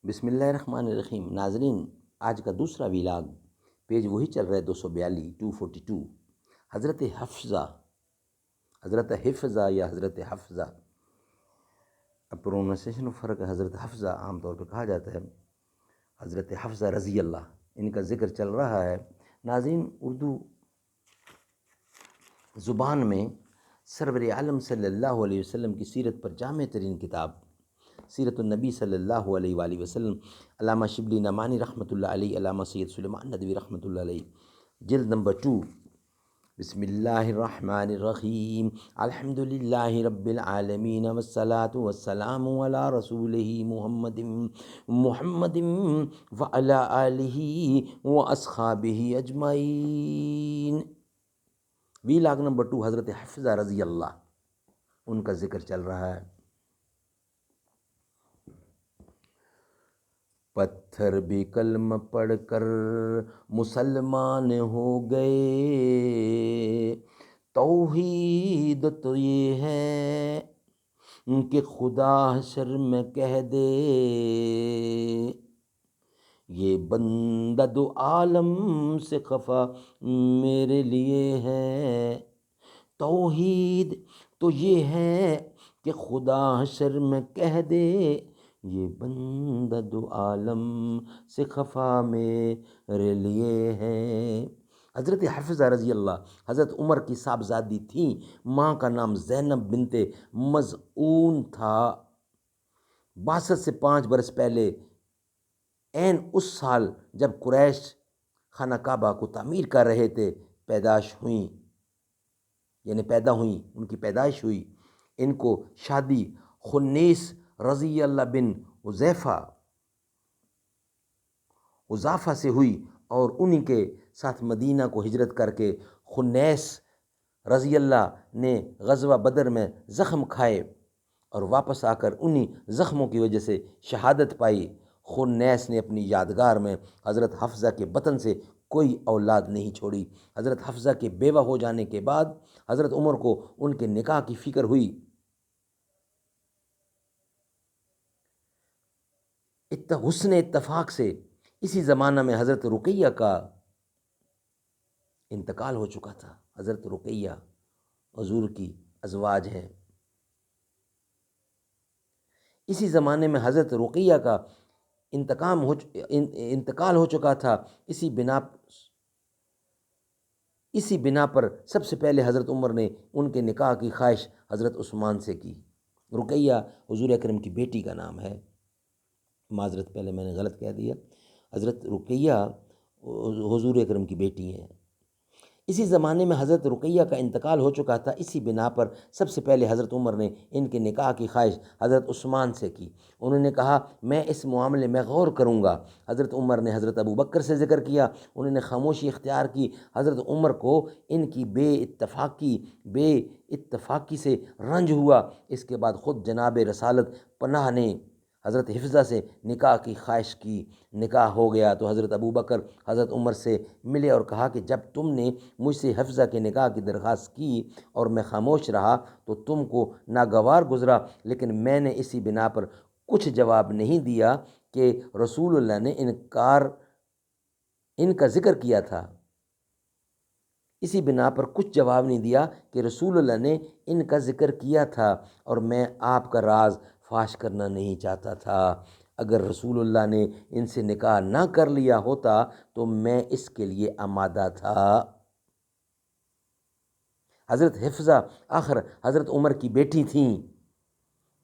بسم اللہ الرحمن الرحیم۔ ناظرین، آج کا دوسرا ویلاگ پیج وہی چل رہا ہے 242 حضرت حفظہ یا حضرت حفظہ، پروننسیشن فرق ہے۔ حضرت حفظہ عام طور پہ کہا جاتا ہے، حضرت حفظہ رضی اللہ، ان کا ذکر چل رہا ہے۔ ناظرین، اردو زبان میں سرور عالم صلی اللہ علیہ وسلم کی سیرت پر جامع ترین کتاب سیرت النبی صلی اللہ علیہ وآلہ وسلم، علامہ شبلی نعمانی رحمۃ اللہ علیہ، علامہ سید سلیمان ندوی رحمۃ اللہ علیہ، جلد نمبر 2۔ بسم اللہ الرحمن الرحیم، الحمد للہ رب العالمین، والصلاة والسلام علی رسولہ محمد وعلی آلہ واصحابہ اجمعین۔ ویلاگ نمبر 2، حضرت حفظہ رضی اللہ، ان کا ذکر چل رہا ہے۔ پتھر بھی کلمہ پڑھ کر مسلمان ہو گئے، توحید تو یہ ہے کہ خدا حشر میں کہہ دے، یہ بندہ دو عالم سے خفا میرے لیے ہے۔ توحید تو یہ ہے کہ خدا حشر میں کہہ دے، یہ بندہ دو عالم سے خفا میرے لیے ہے۔ حضرت حفظہ رضی اللہ حضرت عمر کی صاحبزادی تھیں۔ ماں کا نام زینب بنت مظعون تھا۔ 62 سے 5 برس پہلے، عین اس سال جب قریش خانہ کعبہ کو تعمیر کر رہے تھے، پیدائش ہوئیں، یعنی پیدا ہوئیں، ان کی پیدائش ہوئی۔ ان کو شادی خنیس رضی اللہ بن حذافہ سے ہوئی، اور انہی کے ساتھ مدینہ کو ہجرت کر کے خنیس رضی اللہ نے غزوہ بدر میں زخم کھائے اور واپس آ کر انہی زخموں کی وجہ سے شہادت پائی۔ خنیس نے اپنی یادگار میں حضرت حفظہ کے بطن سے کوئی اولاد نہیں چھوڑی۔ حضرت حفظہ کے بیوہ ہو جانے کے بعد حضرت عمر کو ان کے نکاح کی فکر ہوئی۔ حسن اتفاق سے اسی زمانہ میں حضرت رقیہ کا انتقال ہو چکا تھا۔ حضرت رقیہ حضور کی ازواج ہیں۔ اسی زمانے میں حضرت رقیہ کا انتقال ہو چکا تھا۔ اسی بنا پر سب سے پہلے حضرت عمر نے ان کے نکاح کی خواہش حضرت عثمان سے کی۔ رقیہ حضور اکرم کی بیٹی کا نام ہے، معذرت، پہلے میں نے غلط کہہ دیا، حضرت رقیہ حضور اکرم کی بیٹی ہیں۔ اسی زمانے میں حضرت رقیہ کا انتقال ہو چکا تھا۔ اسی بنا پر سب سے پہلے حضرت عمر نے ان کے نکاح کی خواہش حضرت عثمان سے کی۔ انہوں نے کہا، میں اس معاملے میں غور کروں گا۔ حضرت عمر نے حضرت ابو بکر سے ذکر کیا، انہوں نے خاموشی اختیار کی۔ حضرت عمر کو ان کی بے اتفاقی سے رنج ہوا۔ اس کے بعد خود جناب رسالت پناہ نے حضرت حفظہ سے نکاح کی خواہش کی۔ نکاح ہو گیا تو حضرت ابو بکر حضرت عمر سے ملے اور کہا کہ جب تم نے مجھ سے حفظہ کے نکاح کی درخواست کی اور میں خاموش رہا تو تم کو ناگوار گزرا، لیکن میں نے اسی بنا پر کچھ جواب نہیں دیا کہ رسول اللہ نے ان کا ذکر کیا تھا۔ اسی بنا پر کچھ جواب نہیں دیا کہ رسول اللہ نے ان کا ذکر کیا تھا، اور میں آپ کا راز فاش کرنا نہیں چاہتا تھا۔ اگر رسول اللہ نے ان سے نکاح نہ کر لیا ہوتا تو میں اس کے لیے آمادہ تھا۔ حضرت حفظہ آخر حضرت عمر کی بیٹی تھیں،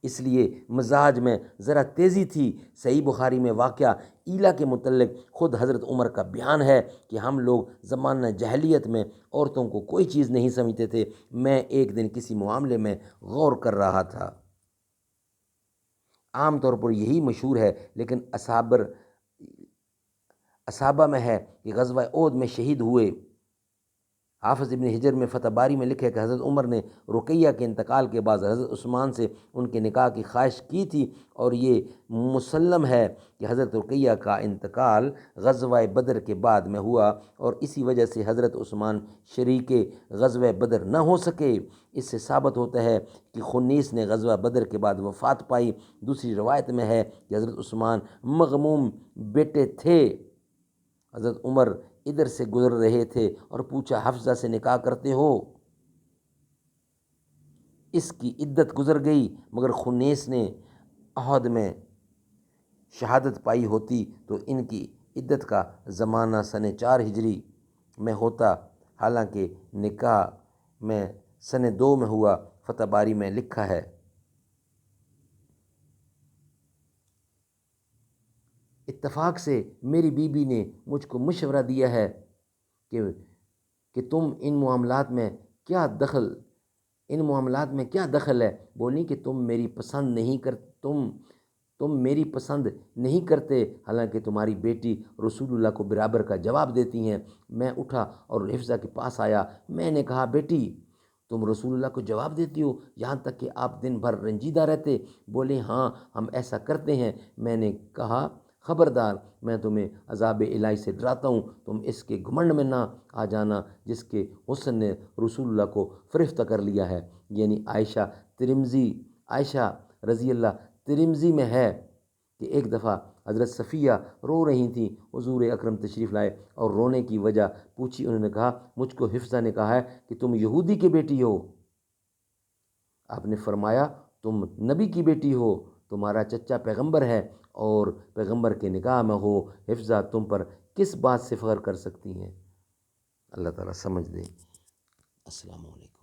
اس لیے مزاج میں ذرا تیزی تھی۔ صحیح بخاری میں واقعہ ایلا کے متعلق خود حضرت عمر کا بیان ہے کہ ہم لوگ زمانہ جاہلیت میں عورتوں کو کوئی چیز نہیں سمجھتے تھے۔ میں ایک دن کسی معاملے میں غور کر رہا تھا، عام طور پر یہی مشہور ہے، لیکن اصحابہ میں ہے کہ غزوہ احد میں شہید ہوئے حافظ ابن حجر میں فتح باری میں لکھے کہ حضرت عمر نے رقیہ کے انتقال کے بعد حضرت عثمان سے ان کے نکاح کی خواہش کی تھی، اور یہ مسلم ہے کہ حضرت رقیہ کا انتقال غزوہ بدر کے بعد میں ہوا، اور اسی وجہ سے حضرت عثمان شریک غزوہ بدر نہ ہو سکے۔ اس سے ثابت ہوتا ہے کہ خنیس نے غزوہ بدر کے بعد وفات پائی۔ دوسری روایت میں ہے کہ حضرت عثمان مغموم بیٹے تھے۔ حضرت عمر ادھر سے گزر رہے تھے اور پوچھا حفصہ سے نکاح کرتے ہو؟ اس کی عدت گزر گئی، مگر خنیس نے احد میں شہادت پائی ہوتی تو ان کی عدت کا زمانہ سن 4 ہجری میں ہوتا، حالانکہ نکاح میں سن 2 میں ہوا۔ فتح باری میں لکھا ہے، اتفاق سے میری بیوی نے مجھ کو مشورہ دیا ہے کہ تم ان معاملات میں کیا دخل ہے؟ بولی کہ تم میری پسند نہیں کرتے، حالانکہ تمہاری بیٹی رسول اللہ کو برابر کا جواب دیتی ہیں۔ میں اٹھا اور حفصہ کے پاس آیا، میں نے کہا بیٹی تم رسول اللہ کو جواب دیتی ہو یہاں تک کہ آپ دن بھر رنجیدہ رہتے؟ بولے ہاں ہم ایسا کرتے ہیں۔ میں نے کہا خبردار، میں تمہیں عذاب الہی سے ڈراتا ہوں، تم اس کے گھمنڈ میں نہ آ جانا جس کے حسن نے رسول اللہ کو فریفتہ کر لیا ہے۔ یعنی عائشہ رضی اللہ ترمذی میں ہے کہ ایک دفعہ حضرت صفیہ رو رہی تھیں، حضور اکرم تشریف لائے اور رونے کی وجہ پوچھی۔ انہوں نے کہا مجھ کو حفصہ نے کہا ہے کہ تم یہودی کی بیٹی ہو۔ آپ نے فرمایا تم نبی کی بیٹی ہو، تمہارا چچا پیغمبر ہے اور پیغمبر کے نکاح میں ہو، حفصہ تم پر کس بات سے فخر کر سکتی ہیں؟ اللہ تعالیٰ سمجھ دے۔ السلام علیکم۔